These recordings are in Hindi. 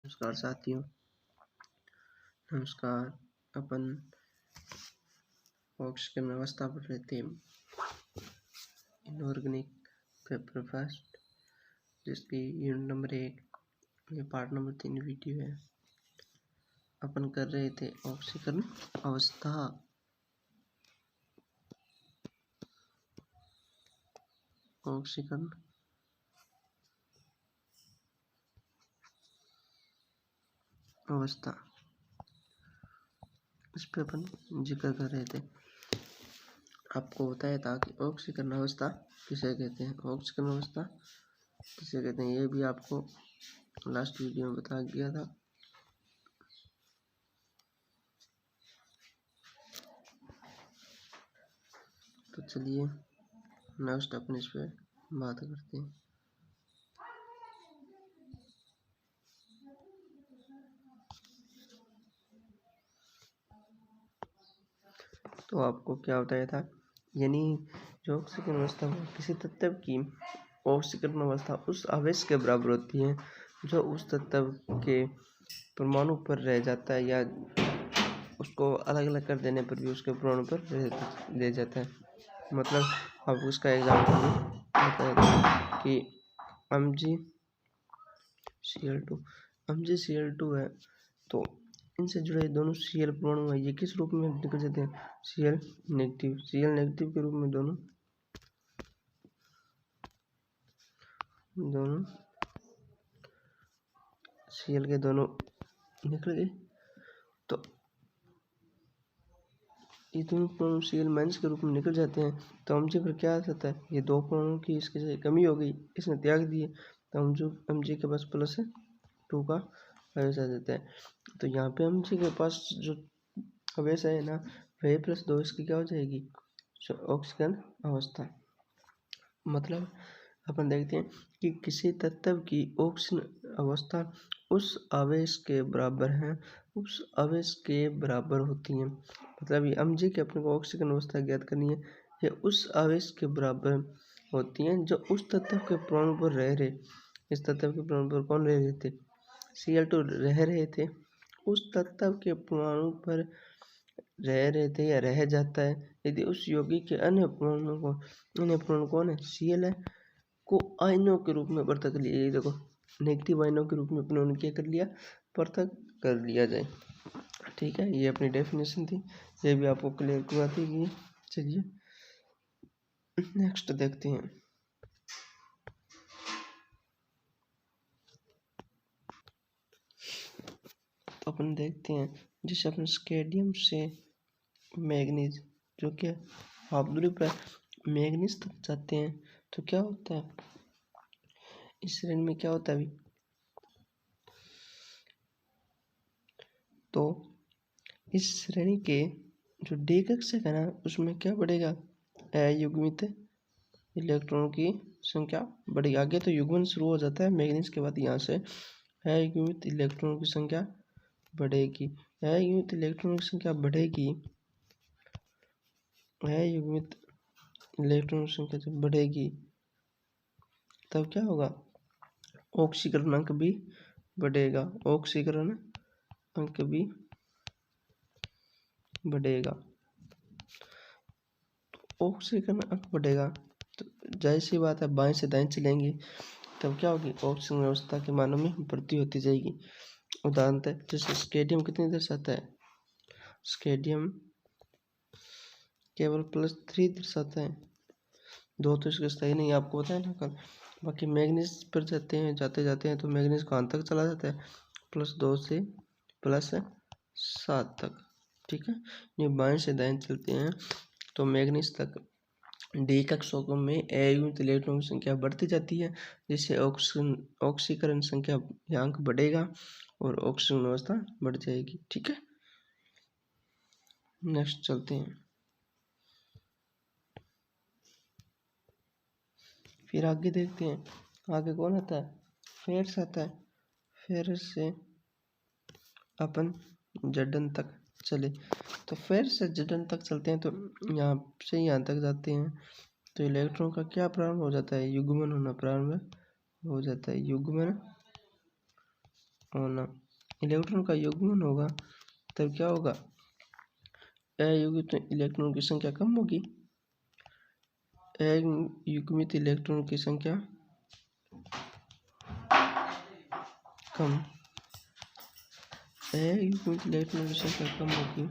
नमस्कार साथियों। नमस्कार। अपन ऑक्सीजन अवस्था पर रहते हैं इनऑर्गेनिक पेपर फर्स्ट, जिसकी यूनिट नंबर 1 ये पार्ट नंबर 3 वीडियो है। अपन कर रहे थे ऑक्सीकरण अवस्था। ऑक्सीकरण अवस्था इस पे अपन जिक्र कर रहे थे। आपको बताया था कि ऑक्सीकरण अवस्था किसे कहते हैं, ऑक्सीकरण अवस्था किसे कहते हैं, ये भी आपको लास्ट वीडियो में बता दिया था। तो चलिए नेक्स्ट अपन इस पे बात करते हैं। तो आपको क्या बताया था, यानी जो ऑक्सीकरण अवस्था किसी तत्व की ऑक्सीकरण अवस्था उस आवेश के बराबर होती है जो उस तत्व के परमाणु पर रह जाता है, या उसको अलग अलग कर देने पर भी उसके परमाणु पर रह जाता है। मतलब अब उसका एग्जाम्पल बताया कि MgCl2 है, तो इनसे जुड़े दोनों Cl परमाणु है, ये किस रूप में निकल जाते हैं, Cl नेगेटिव के रूप में दोनों Cl के दोनों निकल गए। तो ये दोनों परमाणु Cl माइनस के रूप में निकल जाते हैं। तो Mg पर क्या आ जाता है, ये दो परमाणु की इसके से कमी हो गई, इसने त्याग दिए, तो Mg के पास +2 का आवेश आ जाता है। तो यहाँ पे Mg के पास जो आवेश है ना, वह +2 इसकी क्या हो जाएगी, ऑक्सीकरण अवस्था। मतलब अपन देखते हैं कि किसी तत्व की ऑक्सीकरण अवस्था उस आवेश के बराबर है, उस आवेश के बराबर होती है। मतलब ये Mg के अपने को ऑक्सीकरण अवस्था ज्ञात करनी है, ये उस आवेश के बराबर होती हैं जो उस तत्व के परमाणु पर रह रहे। इस तत्व के परमाणु पर कौन रह रहे थे, Cl2 रह रहे थे, उस तत्व के परमाणु पर रह रहे थे या रह जाता है यदि उस यौगिक के अन्य परमाणु कौन है, Cl है, को आयनों के रूप में पृथक कर लिया। ये देखो नेगेटिव आयनों के रूप में अपने उन्हें क्या कर लिया, पृथक कर लिया जाए। ठीक है, ये अपनी डेफिनेशन थी, ये भी आपको क्लियर करवा दी गई। चलिए नेक्स्ट देखते हैं। तो अपन देखते हैं जिसे अपन स्केडियम से मैग्नीज, जो कि हाफ दूरी पर मैग्नीज तक जाते हैं, तो क्या होता है इस श्रेणी में, क्या होता है अभी, तो इस श्रेणी के जो डी कक्षक है ना, उसमें क्या बढ़ेगा, अयुग्मित इलेक्ट्रॉनों की संख्या बढ़ेगी। आगे तो युग्मन शुरू हो जाता है मैग्नीज के बाद, यहाँ से अयुग्मित इलेक्ट्रॉनों की संख्या बढ़ेगी। अयुग्मित इलेक्ट्रॉनों की संख्या बढ़ेगी, अयुग्मित इलेक्ट्रॉनों की संख्या जब बढ़ेगी तब क्या होगा, ऑक्सीकरण अंक भी बढ़ेगा, ऑक्सीकरण अंक भी बढ़ेगा। तो ऑक्सीकरण अंक बढ़ेगा तो जाहिर सी बात है बाएं से दाएं चलेंगे, तब क्या होगी, ऑक्सीकरण अवस्था के मानों में वृद्धि होती जाएगी। उदाहरणतः जैसे स्केडियम कितनी दर्शाता है, स्केडियम केवल +3 दर्शाता है, 2 तो इसके स्थायी नहीं, आपको बताया ना कल। बाकी मैग्नीज पर जाते हैं तो मैग्नीज कहाँ तक चला जाता है, +2 से +7 तक। ठीक है, ये बाएं से दाएं चलते हैं तो मैग्नीज तक डी कक्षकों में अयुग्मित इलेक्ट्रॉनों की संख्या बढ़ती जाती है, जिससे ऑक्सीकरण संख्या अंक बढ़ेगा और ऑक्सीकरण अवस्था बढ़ जाएगी। ठीक है, नेक्स्ट चलते हैं। फिर आगे देखते हैं, आगे कौन आता है, फेरस आता है। फेरस से अपन जडन तक चले, तो फेरस से जडन तक चलते हैं तो यहाँ से यहाँ तक जाते हैं, तो इलेक्ट्रॉन का क्या प्रारंभ हो जाता है, युग्मन होना प्रारंभ हो जाता है, युग्मन होना, इलेक्ट्रॉन का युग्मन होगा, तब क्या होगा, अयुग्मित इलेक्ट्रॉन की संख्या कम होगी। अयुग्मित इलेक्ट्रॉन की संख्या कम, अयुग्मित इलेक्ट्रॉन की संख्या कम होगी,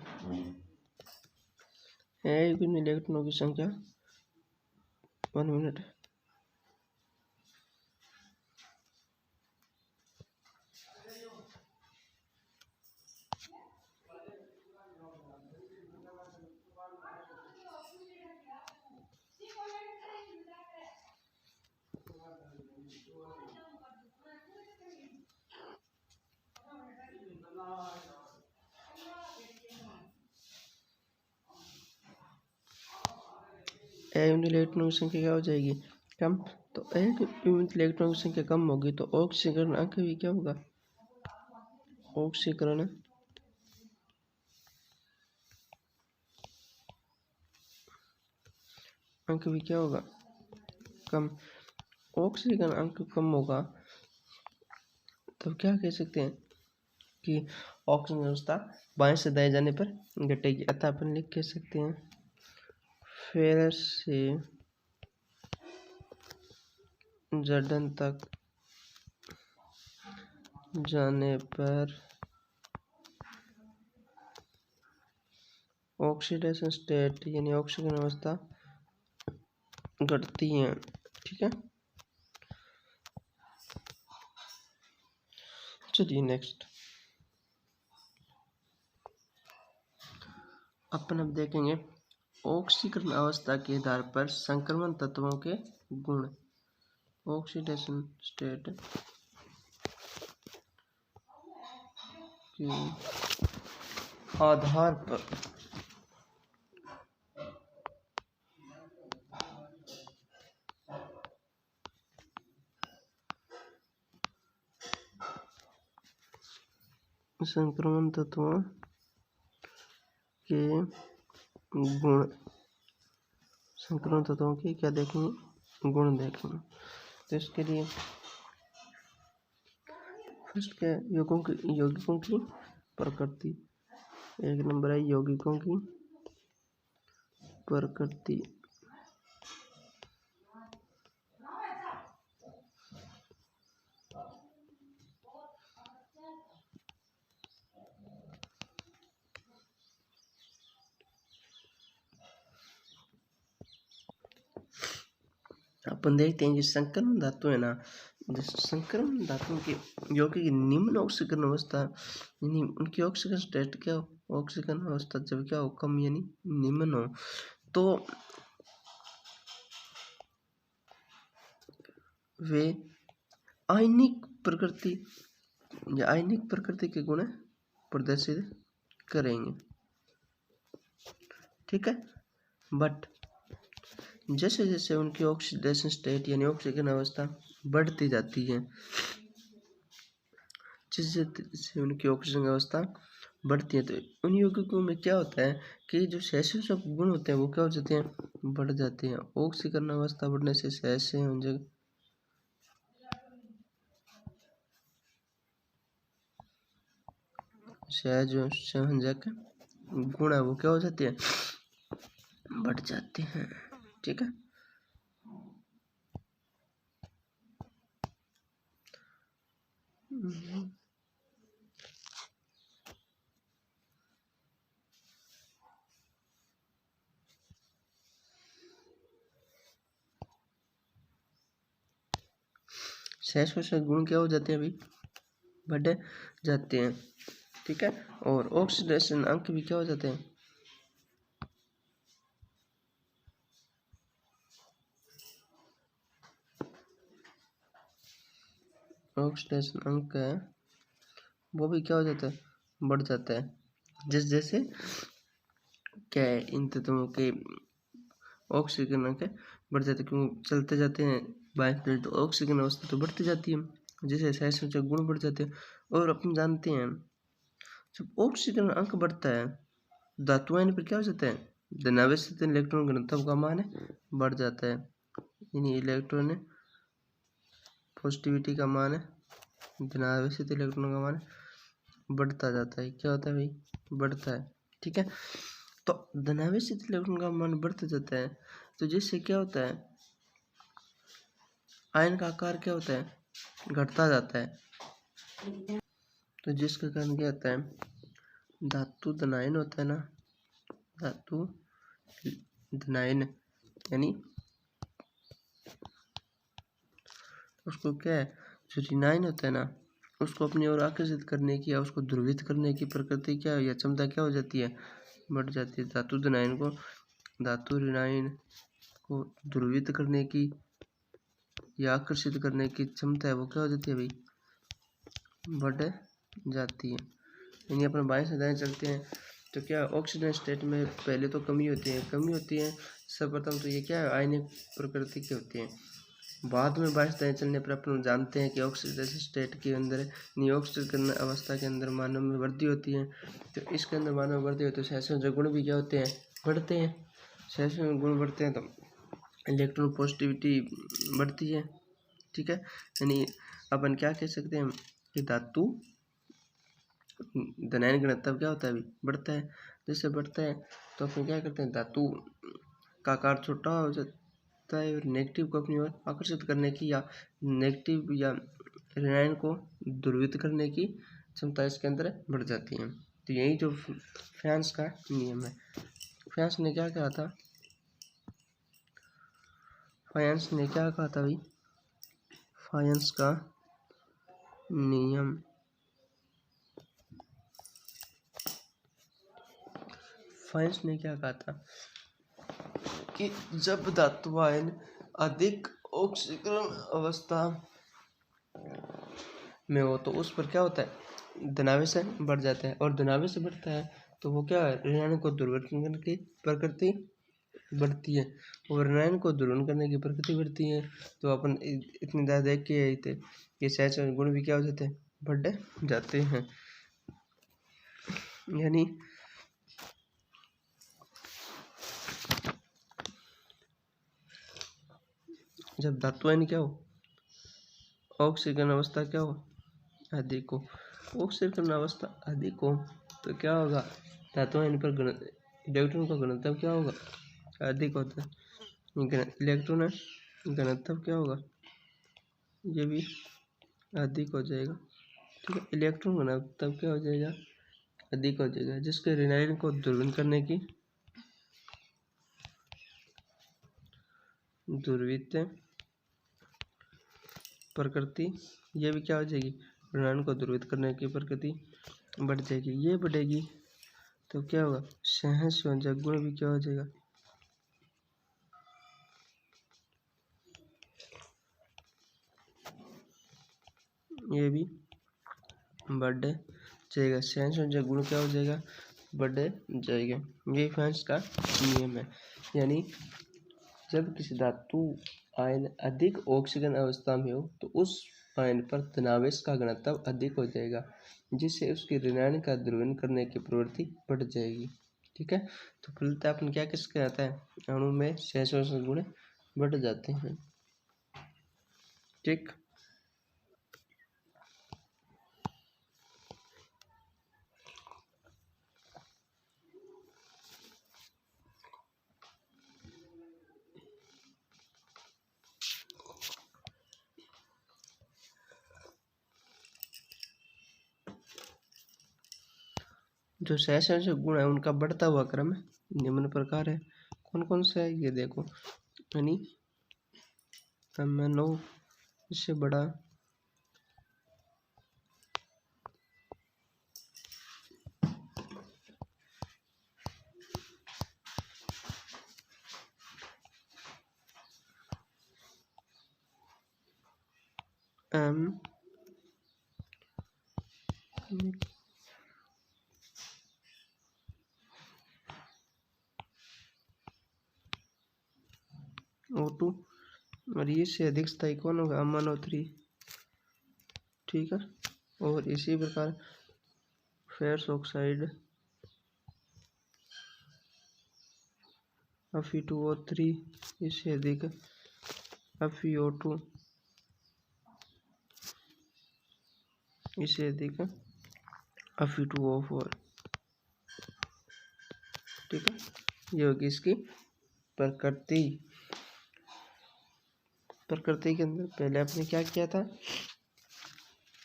अयुग्मित इलेक्ट्रॉनों की संख्या 1 मिनट अयुग्मित इलेक्ट्रॉनों की संख्या क्या हो जाएगी, कम। तो अयुग्मित इलेक्ट्रॉनों की संख्या कम होगी तो ऑक्सीकरण अंक भी क्या होगा, ऑक्सीकरण अंक भी क्या होगा, कम। ऑक्सीकरण अंक कम होगा तो क्या कह सकते हैं कि ऑक्सीजन व्यवस्था बाएं से दाएं जाने पर घटेगी, अतः अपन लिख कह सकते हैं फेरस से जड़न तक जाने पर ऑक्सीडेशन स्टेट यानी ऑक्सीजन अवस्था घटती है। ठीक है, चलिए नेक्स्ट अपन अब देखेंगे ऑक्सीकरण अवस्था के आधार पर संक्रमण तत्वों के गुण। ऑक्सीडेशन स्टेट के आधार पर संक्रमण तत्वों के गुण, संक्रमण तत्वों के क्या देखेंगे, गुण देखेंगे। तो इसके लिए फर्स्ट क्या है, यौगिकों की प्रकृति। एक नंबर है यौगिकों की प्रकृति। अपन देखते हैं जो संक्रमण धातु है ना, संक्रमण धातुओं की यौगिक निम्न ऑक्सीकरण अवस्था यानी उनकी ऑक्सीकरण स्टेट क्या हो, ऑक्सीकरण अवस्था जब क्या हो, कम यानी निम्न हो, तो वे आयनिक प्रकृति या आयनिक प्रकृति के गुण प्रदर्शित करेंगे। ठीक है, बट जैसे जैसे उनकी ऑक्सीडेशन स्टेट यानी ऑक्सीकरण अवस्था बढ़ती जाती है, जिससे जैसे उनकी ऑक्सीजन अवस्था बढ़ती है, तो उन यौगिकों में क्या होता है कि जो सहसंयोजक गुण होते हैं वो क्या हो जाते हैं, बढ़ जाते हैं। ऑक्सीकरण अवस्था बढ़ने से सहसंयोजक सहसंयोजक गुण है वो क्या हो जाते हैं, बढ़ जाते हैं। ठीक है, सहसंयोजक गुण क्या हो जाते हैं, अभी बढ़ जाते हैं। ठीक है, और ऑक्सीडेशन अंक भी क्या हो जाते हैं, ऑक्सीडेशन अंक है वो भी क्या हो जाता है, बढ़ जाता है। जैसे जैसे क्या है इन तत्वों के ऑक्सीजन अंक बढ़ जाते हैं, क्योंकि चलते जाते हैं बाइक पर तो ऑक्सीजन अवस्था तो बढ़ती जाती है, जैसे सहसंयोजक गुण बढ़ जाते हैं। और अपन जानते हैं जब ऑक्सीजन अंक बढ़ता है धातुओं पर क्या हो जाता है, धनावेशित इलेक्ट्रॉन घनत्व का मान बढ़ जाता है, यानी इलेक्ट्रॉन पॉजिटिविटी का मान धनावेशित इलेक्ट्रॉन का मान बढ़ता जाता है। क्या होता है भाई? बढ़ता है। ठीक है, तो धनावेशित इलेक्ट्रॉन का मान बढ़ता जाता है, तो जिससे क्या होता है, आयन का आकार क्या होता है? घटता जाता है। तो जिसके कारण क्या होता है, धातु धनायन होता है ना, धातु धनायन, यानी उसको क्या है, जो ऋणायन होता है ना, उसको अपनी ओर आकर्षित करने की या उसको ध्रुवित करने की प्रकृति क्या या क्षमता क्या हो जाती है? बढ़ जाती है। धातु धनायन को, धातु ऋणायन को ध्रुवित करने की या आकर्षित करने की क्षमता है वो क्या हो जाती है भाई? बढ़ जाती है। यानी अपन बाएं से दाएं चलते हैं तो क्या ऑक्सीजन स्टेट में पहले तो कमी होती है। सर्वप्रथम तो ये क्या है, आयनिक प्रकृति की होती है। बाद में बाएं से दाएं चलने पर अपन जानते हैं कि ऑक्सीजन स्टेट के अंदर निऑक्सीकरण अवस्था के अंदर मानव में वृद्धि होती है। तो इसके अंदर मानव वृद्धि होती है, सहसंयोजक गुण भी क्या होते हैं? बढ़ते हैं। सहसंयोजक गुण बढ़ते हैं तो इलेक्ट्रॉन पॉजिटिविटी बढ़ती है। ठीक है, यानी अपन क्या कह सकते हैं कि धातु धनायन घनत्व क्या होता है अभी? बढ़ता है। जैसे बढ़ता है तो अपन क्या करते हैं, धातु का आकार छोटा हो जाता है और नेगेटिव को अपनी ओर आकर्षित करने की या नेगेटिव या ऋणायन को ध्रुवित करने की क्षमता इसके अंदर बढ़ जाती है। तो यही जो फ्रांस का नियम है। फ्रांस ने क्या कहा था? फायंस ने क्या कहा था भाई? फायंस का नियम, फायंस ने क्या कहा था कि जब धातु आयन अधिक ऑक्सीकरण अवस्था में हो तो उस पर क्या होता है? धनावेश बढ़ जाता है, और धनावेश बढ़ता है तो वो क्या है, ऋणायन को ध्रुवीकरण करने की प्रकृति बढ़ती है, और ऋणायन को ध्रुवीकरण करने की प्रकृति बढ़ती है। तो अपन इतनी ज़्यादा देख के आई थे कि सहसंयोजक गुण भी क्या हो जाते हैं? बढ़ जाते हैं। यानी जब धातु आयन क्या हो, ऑक्सीकरण अवस्था क्या हो, अधिक हो, ऑक्सीकरण अवस्था अधिक हो तो क्या होगा, धातु आयन पर इलेक्ट्रॉन का घनत्व क्या होगा? अधिक होता है। इलेक्ट्रॉन घनत्व क्या होगा? ये भी अधिक हो जाएगा। ठीक है, इलेक्ट्रॉन घनत्व क्या हो जाएगा? अधिक हो जाएगा, जिसके ऋणायन को ध्रुवीकरण करने की ध्रुवित प्रकृति, ये भी क्या हो जाएगी? ऋणायन को ध्रुवित करने की प्रकृति बढ़ जाएगी। ये बढ़ेगी तो क्या होगा? सहसंयोजक गुण भी क्या हो जाएगा? ये भी बढ़ जाएगा। सहसंयोजक गुण क्या हो जाएगा? बढ़ जाएगा। ये फ्रांस का नियम है। यानी जब किसी धातु आयन अधिक ऑक्सीजन अवस्था में हो तो उस आयन पर धनावेश का घनत्व अधिक हो जाएगा, जिससे उसकी ऋणायन का ध्रुवीकरण करने की प्रवृत्ति बढ़ जाएगी। ठीक है, तो फलतः अपन क्या किस कहता है, अणु में सहसंयोजक गुण बढ़ जाते हैं। ठीक, जो सहसंयोजक गुण है उनका बढ़ता हुआ क्रम निम्न प्रकार है। कौन कौन से है ये देखो, यानी एमएनओ इससे बड़ा एम O2, और ये से अधिक स्थायी कौन होगा? अमोनो3। ठीक है, और इसी प्रकार फेरस ऑक्साइड Fe2O3, इससे अधिक FeO2, इससे अधिक Fe2O4। ठीक है, ये होगी इसकी प्रकृति। प्रकृति के अंदर पहले आपने क्या किया था,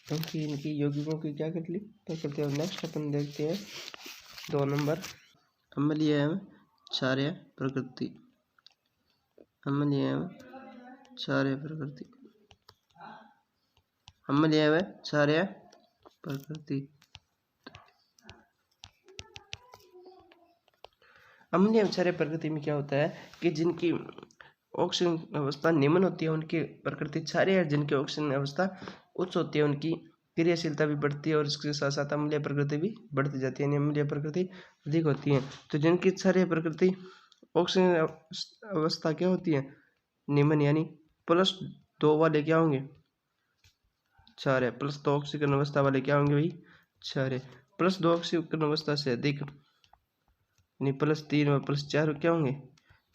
इनकी यौगिकों की क्या कर ली प्रकृति। और नेक्स्ट अपन देखते हैं 2 नंबर, अम्लीय एवं क्षारीय प्रकृति। अम्लीय एवं क्षारीय प्रकृति। अम्लीय एवं क्षारीय प्रकृति। अम्लीय एवं क्षारीय प्रकृति में क्या होता है कि जिनकी ऑक्सीजन अवस्था निम्न होती है उनकी प्रकृति क्षारीय है, जिनकी ऑक्सीजन अवस्था उच्च होती है उनकी क्रियाशीलता भी बढ़ती है और इसके साथ साथ अम्लीय प्रकृति भी बढ़ती जाती है, अम्लीय प्रकृति अधिक होती है। तो जिनकी क्षारीय प्रकृति ऑक्सीजन अवस्था क्या होती है निम्न, यानी +2 वाले क्या होंगे क्षारीय, +2 ऑक्सीजन अवस्था वाले क्या होंगे भाई क्षारीय। +2 ऑक्सीजन अवस्था से अधिक यानी +3 और +4 क्या होंगे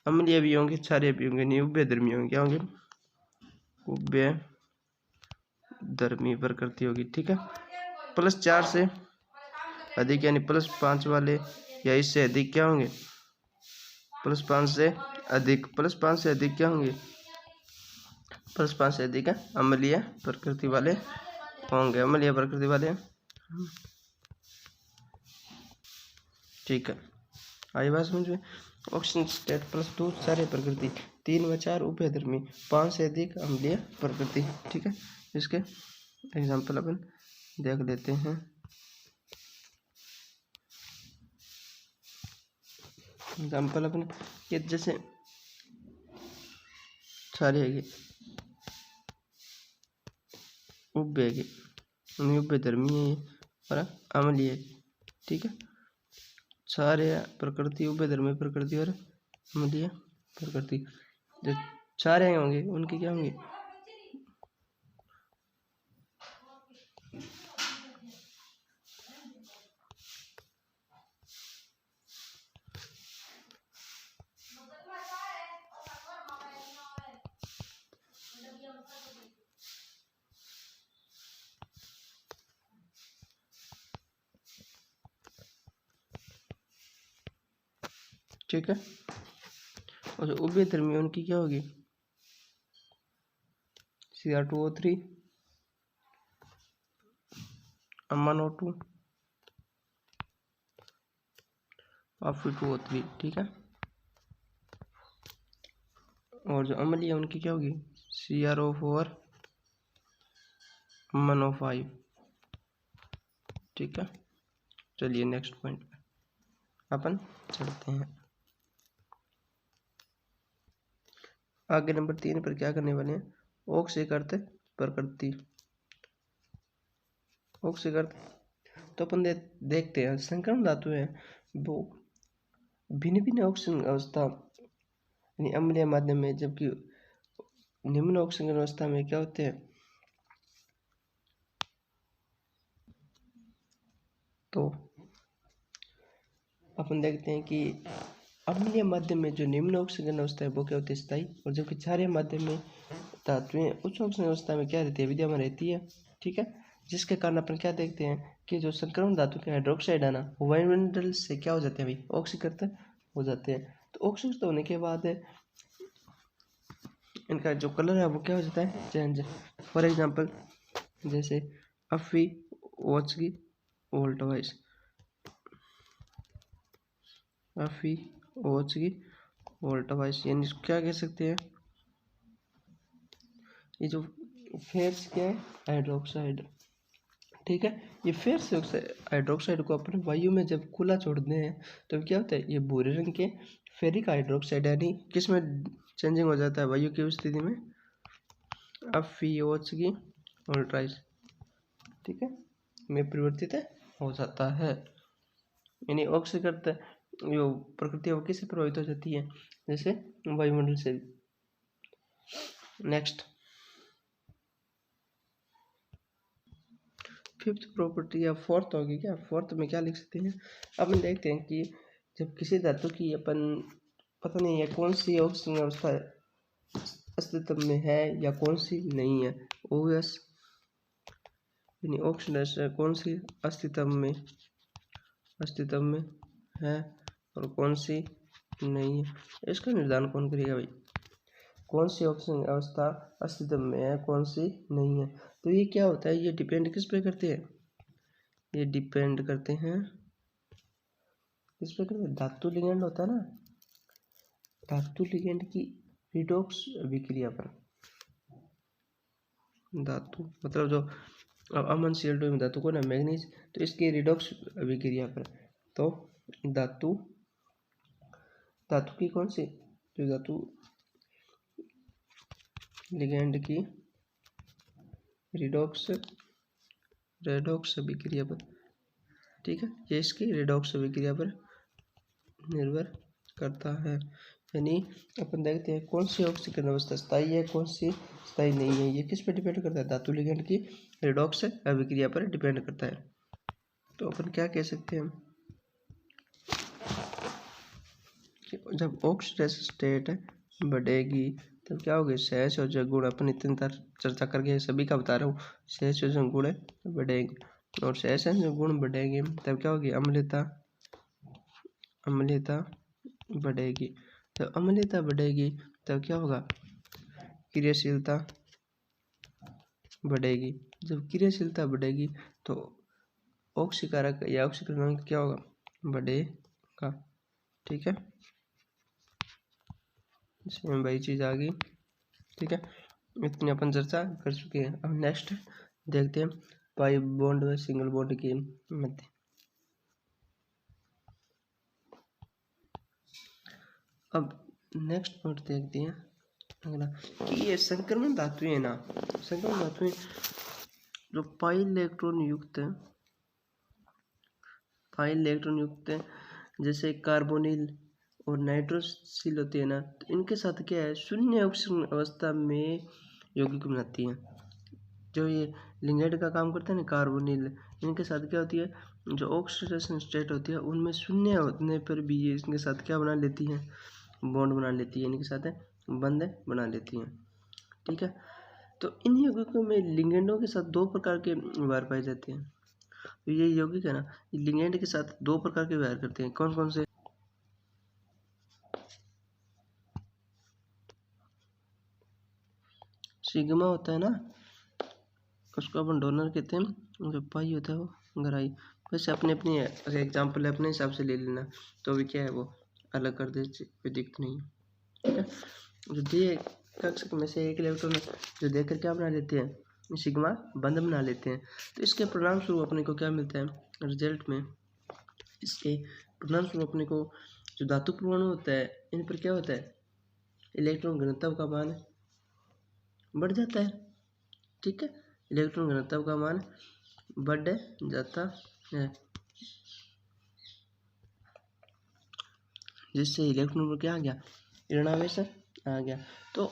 अम्लीय भी होंगे क्षारीय भी होंगे, नहीं उभयधर्मी होंगे, क्या होंगे उभयधर्मी प्रकृति होगी। ठीक है, +4 से अधिक यानी +5 वाले या इससे अधिक क्या होंगे +5 से अधिक, +5 से अधिक क्या होंगे +5 से अधिक है अम्लीय प्रकृति वाले होंगे, अम्लीय प्रकृति वाले। ठीक है, आई बात समझ में। ऑक्सीजन स्टेट +2 क्षारीय प्रकृति, 3 व 4 उभयधर्मी, 5 से अधिक अम्लीय प्रकृति। ठीक है, इसके एग्जाम्पल अपन देख लेते हैं। एग्जाम्पल अपन ये जैसे क्षारीय उभयधर्मी है और अम्लीय। ठीक है, क्षारीय प्रकृति उभयधर्मी प्रकृति और अम्लीय प्रकृति। जो क्षारीय होंगे उनकी क्या होंगे ठीक है, और जो उभयधर्मी उनकी क्या होगी Cr2O3 MnO2 Fe2O3। ठीक है, और जो अम्लीय उनकी क्या होगी CrO4 MnO5। ठीक है, चलिए नेक्स्ट पॉइंट पे अपन चलते हैं। आगे नंबर 3 पर क्या करने वाले हैं ऑक्सीकृत प्रकृति। ऑक्सीकृत तो अपन देखते हैं संकरण धातु है वो भिन्न भिन्न ऑक्सीजन अवस्था यानी अम्लीय माध्यम में, जबकि निम्न ऑक्सीजन अवस्था में क्या होते हैं तो अपन देखते हैं कि अम्लीय माध्यम में जो निम्न ऑक्सीजन अवस्था है वो क्या होती है स्थायी, और जबकि क्षारीय माध्यम में धातुएं उच्च ऑक्सीजन अवस्था में क्या रहती है विद्यमान रहती है। ठीक है, जिसके कारण अपन क्या देखते हैं कि जो संक्रमण धातु के हाइड्रोक्साइड है ना वो वायुमंडल से क्या हो जाते हैं भाई ऑक्सीकृत हो जाते हैं। तो ऑक्सीकृत होने के बाद इनका जो कलर है वो क्या हो जाता है चेंज। फॉर एग्जाम्पल जैसे Fe2O3 वोल्टवाइज, Fe2O3 वोल्टवाइज, यानी क्या कह सकते हैं ये जो फेस क्या है हाइड्रोक्साइड। ठीक है, ये फिर से हाइड्रोक्साइड को अपने वायु में जब खुला छोड़ते हैं तो क्या होता है ये भूरे रंग के फेरिक हाइड्रोक्साइड यानी किस में चेंजिंग हो जाता है वायु की स्थिति में Fe2O3 वोल्टवाइज। ठीक है, में परिवर्तित हो जाता है, यानी ऑक्सीकृत जो प्रकृति है वो किससे प्रभावित हो जाती है जैसे वायुमंडल से। नेक्स्ट फिफ्थ प्रॉपर्टी या फोर्थ होगी क्या, फोर्थ में क्या लिख सकते हैं अपन देखते हैं कि जब किसी धातु की अपन पता नहीं है कौन सी ऑक्सीजन अवस्था अस्तित्व में है या कौन सी नहीं है, ओएस यानी ऑक्सीडाइजेशन कौन सी अस्तित्व में है और कौन सी नहीं है, इसका निर्धारण कौन करेगा भाई? कौन सी ऑक्सीजन अवस्था अस्तित्व में है, कौन सी नहीं है? तो ये क्या होता है, ये डिपेंड किस पे करते हैं? ये डिपेंड करते हैं किस पे करते हैं? धातु लिगेंड होता है ना, धातु लिगेंड की रिडॉक्स अभिक्रिया पर। धातु मतलब जो अमन Cl2 में धातु को ना मैग्नीज, तो इसकी रिडॉक्स अभिक्रिया पर। तो धातु की कौन सी, जो धातु लिगेंड की रिडॉक्स अभिक्रिया पर, ठीक है, ये इसकी रिडॉक्स अभिक्रिया पर निर्भर करता है। यानी अपन देखते हैं कौन सी ऑक्सीकरण अवस्था स्थायी है, कौन सी स्थायी नहीं है, ये किस पे डिपेंड करता है? धातु लिगेंड की रिडॉक्स अभिक्रिया पर डिपेंड करता है। तो अपन क्या कह सकते हैं कि जब ऑक्सीडाइजेशन स्टेट बढ़ेगी तब क्या होगी? सहसंयोजक गुण, अपन इतनी चर्चा करके सभी का बता रहा हूँ, सहसंयोजक गुण बढ़ेंगे और सहसंयोजक गुण बढ़ेंगे तब क्या होगी? अम्लता बढ़ेगी। जब अम्लता बढ़ेगी तब क्या होगा? क्रियाशीलता बढ़ेगी। जब क्रियाशीलता बढ़ेगी तो ऑक्सीकारक या ऑक्सीकरण क्या होगा? बढ़ेगा, ठीक है, इसमें वही चीज आ गई, ठीक है। इतनी अपन चर्चा कर चुके हैं। अब नेक्स्ट देखते हैं पाई बॉन्ड व सिंगल बॉन्ड के मध्य। अब नेक्स्ट पॉइंट देखते हैं अगला कि ये संक्रमण धातुएं है ना, संक्रमण धातुएं जो पाई इलेक्ट्रॉन युक्त है, जैसे कार्बोनिल और नाइट्रोसिल होती है ना, तो इनके साथ क्या है? शून्य ऑक्सीजन अवस्था में यौगिक बनाती हैं। जो ये लिगेंड का काम करते हैं ना कार्बोनिल, इनके साथ क्या होती है? जो ऑक्सीडेशन स्टेट होती है उनमें शून्य होने पर भी ये इनके साथ क्या बना लेती हैं? बॉन्ड बना लेती है, इनके साथ बंध बना लेती हैं, ठीक है। तो इन यौगिकों में लिगेंडों के साथ दो प्रकार के व्यवहार पाए जाते हैं। तो ये यौगिक है ना, लिगेंड के साथ दो प्रकार के व्यवहार करते हैं। कौन कौन से? सिग्मा होता है ना, उसको अपन डोनर कहते हैं, जो पाई होता है वो गहराई। वैसे अपने अपनी एग्जाम्पल अपने हिसाब से ले लेना, तो भी क्या है वो अलग कर दे, कोई दिक्कत नहीं है, ठीक है। जो दे कक्षक में से एक इलेक्ट्रॉन जो देकर क्या बना लेते हैं? सिग्मा बंध बना लेते हैं। तो इसके परिणाम स्वरूप अपने को क्या मिलता है? रिजल्ट में इसके परिणाम स्वरूप अपने को जो धातु परमाणु होता है इन पर क्या होता है? इलेक्ट्रॉन घनत्व का मान बढ़ जाता है, ठीक है, इलेक्ट्रॉन घनत्व का मान बढ़ जाता है, जिससे इलेक्ट्रॉन पर क्या आ गया? ऋणावेश आ गया। तो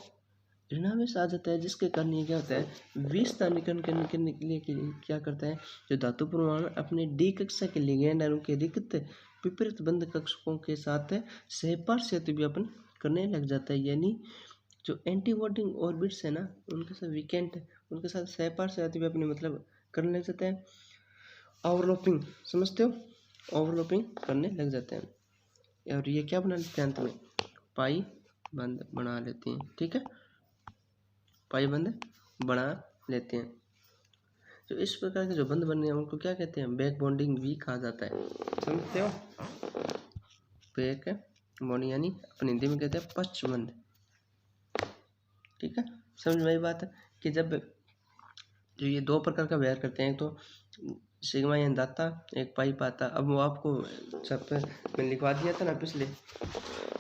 ऋणावेश आ जाता है जिसके कारण ये क्या होता है? विस्थानीकरण करने के लिए क्या करता है? जो धातु परमाणु अपने डी कक्षा के लिगेंड अणु के रिक्त विपरीत बंध कक्षकों के साथ सहपार्श्व अतिव्यापन करने लग जाता है। यानी जो एंटी बॉन्डिंग ऑर्बिट्स है ना, उनके साथ वीकेंट उनके साथ सहपार्श्व अतिव्यापन मतलब करने लग जाता है। ओवरलैपिंग समझते हो? ओवरलैपिंग करने लग जाते हैं और ये क्या बना लेते हैं? अंत में पाई बंध बना लेते हैं, ठीक है, पाई बंध बना लेते हैं। तो इस प्रकार के जो बंध बनने हैं उनको क्या कहते हैं? बैक बॉन्डिंग भी कहा जाता है, समझते हो? बैक बॉन्डिंग यानी अपन हिंदी में कहते हैं पश्च बंध, ठीक है। समझ में आई बात है कि जब जो ये दो प्रकार का व्यवहार करते हैं, तो सिग्मा यानी दाता, एक पाई पाता। अब वो आपको सब मैंने लिखवा दिया था ना पिछले,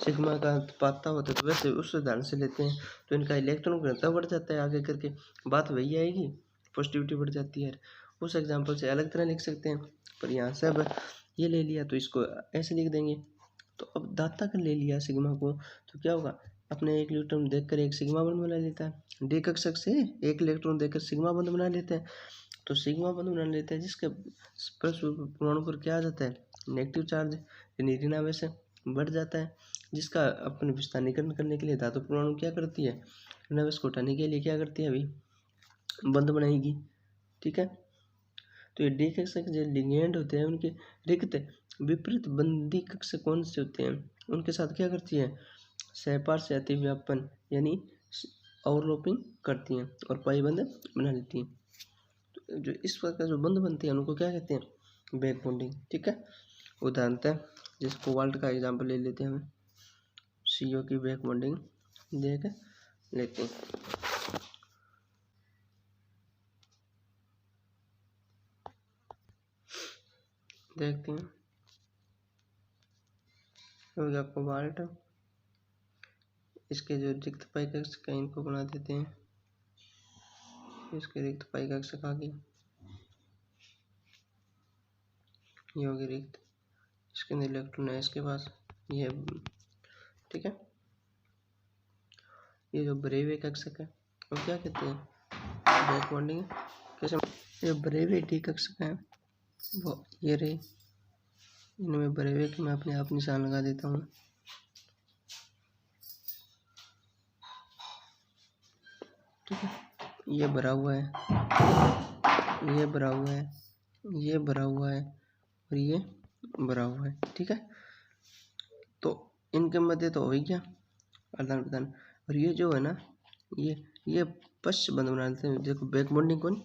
सिग्मा का पाता होता है तो वैसे उस उदाहरण से लेते हैं, तो इनका इलेक्ट्रॉन घनत्व बढ़ जाता है, आगे करके बात वही आएगी, पॉजिटिविटी बढ़ जाती है। उस एग्जाम्पल से अलग तरह लिख सकते हैं, पर यहाँ से अब ये ले लिया तो इसको ऐसे लिख देंगे। तो अब दाता का ले लिया सिग्मा को, तो क्या होगा? अपने एक इलेक्ट्रॉन देखकर एक सिग्मा बंध बना लेता है, डी कक्षक से एक इलेक्ट्रॉन देखकर सिग्मा बंध बना लेते हैं। तो सिग्मा बंध बना लेते हैं जिसके परमाणु पर क्या आ जाता है? नेगेटिव चार्ज, ऋणावेश बढ़ जाता है, जिसका अपन विस्थानीकरण करने के लिए धातु परमाणु क्या करती है? ऋणावेश को हटाने के लिए क्या करती है? अभी बंध बनाएगी, ठीक है। तो ये डी कक्षक जो लिगेंड होते हैं उनके रिक्त विपरीत बंदी कक्षक कौन से होते हैं, उनके साथ क्या करती है, सहपार से अतिव्यापन यानी ओवरलैपिंग करती हैं और पाइबंद बना लेती हैं। तो जो इस प्रकार जो बंध बनती है उनको क्या कहते हैं, बैक बॉन्डिंग। ठीक है, उदाहरणतः जैसे कोबाल्ट का एग्जाम्पल ले लेते हैं, हमें CO की बैक बॉन्डिंग देख लेते हैं। देखते हैं हो गया कोबाल्ट, इसके जो रिक्त पाई कक्षक है इनको बना देते हैं, इसके रिक्त पाई कक्षक आ गई, ये होगी रिक्त, इसके अंदर इलेक्ट्रॉन है इसके पास ये। ठीक है, ये जो ब्रेवे कक्षक है वो क्या कहते हैं, बैक बॉन्डिंग। कैसे, ये ब्रेवे डी कक्षक है वो ये रही, इनमें ब्रेवे की मैं अपने आप निशान लगा देता हूँ। ठीक है, ये भरा हुआ है, ये भरा हुआ है, ये भरा हुआ है और ये भरा हुआ है। ठीक है, तो इनके मध्य तो हो ही गया आदान प्रदान, और ये जो है ना ये पश्च बंध बना लेते हैं। देखो बैक बॉन्डिंग कौन,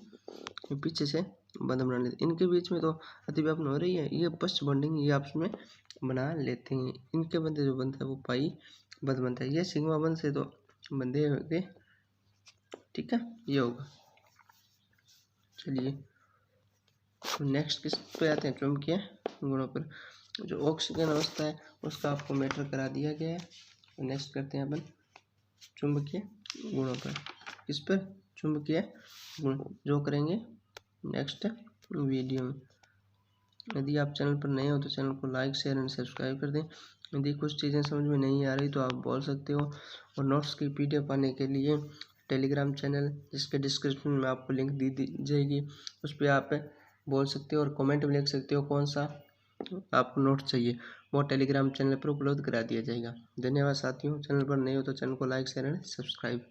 ये पीछे से बंध बना लेते हैं, इनके बीच में तो अतिव्यापन हो रही है, ये पश्च बॉन्डिंग ये आपस में बना लेते हैं। इनके मध्य जो बनता है वो पाई बंध बनता है, ये सिग्मा बंध से तो बंधे होंगे। ठीक है, ये होगा। चलिए नेक्स्ट किस पे आते हैं, चुंबकीय गुणों पर। जो ऑक्सीजन अवस्था है उसका आपको मैटर करा दिया गया है। नेक्स्ट करते हैं अपन चुंबकीय गुणों पर। किस पर, चुंबकीय गुण, जो करेंगे नेक्स्ट वीडियो में। यदि आप चैनल पर नए हो तो चैनल को लाइक शेयर एंड सब्सक्राइब कर दें। यदि कुछ चीज़ें समझ में नहीं आ रही तो आप बोल सकते हो, और नोट्स की PDF पाने के लिए टेलीग्राम चैनल जिसके डिस्क्रिप्शन में आपको लिंक दी जाएगी उस पर आप बोल सकते हो और कमेंट में लिख सकते हो कौन सा आपको नोट चाहिए, वो टेलीग्राम चैनल पर उपलब्ध करा दिया जाएगा। धन्यवाद साथियों, चैनल पर नए हो तो चैनल को लाइक शेयर एंड सब्सक्राइब।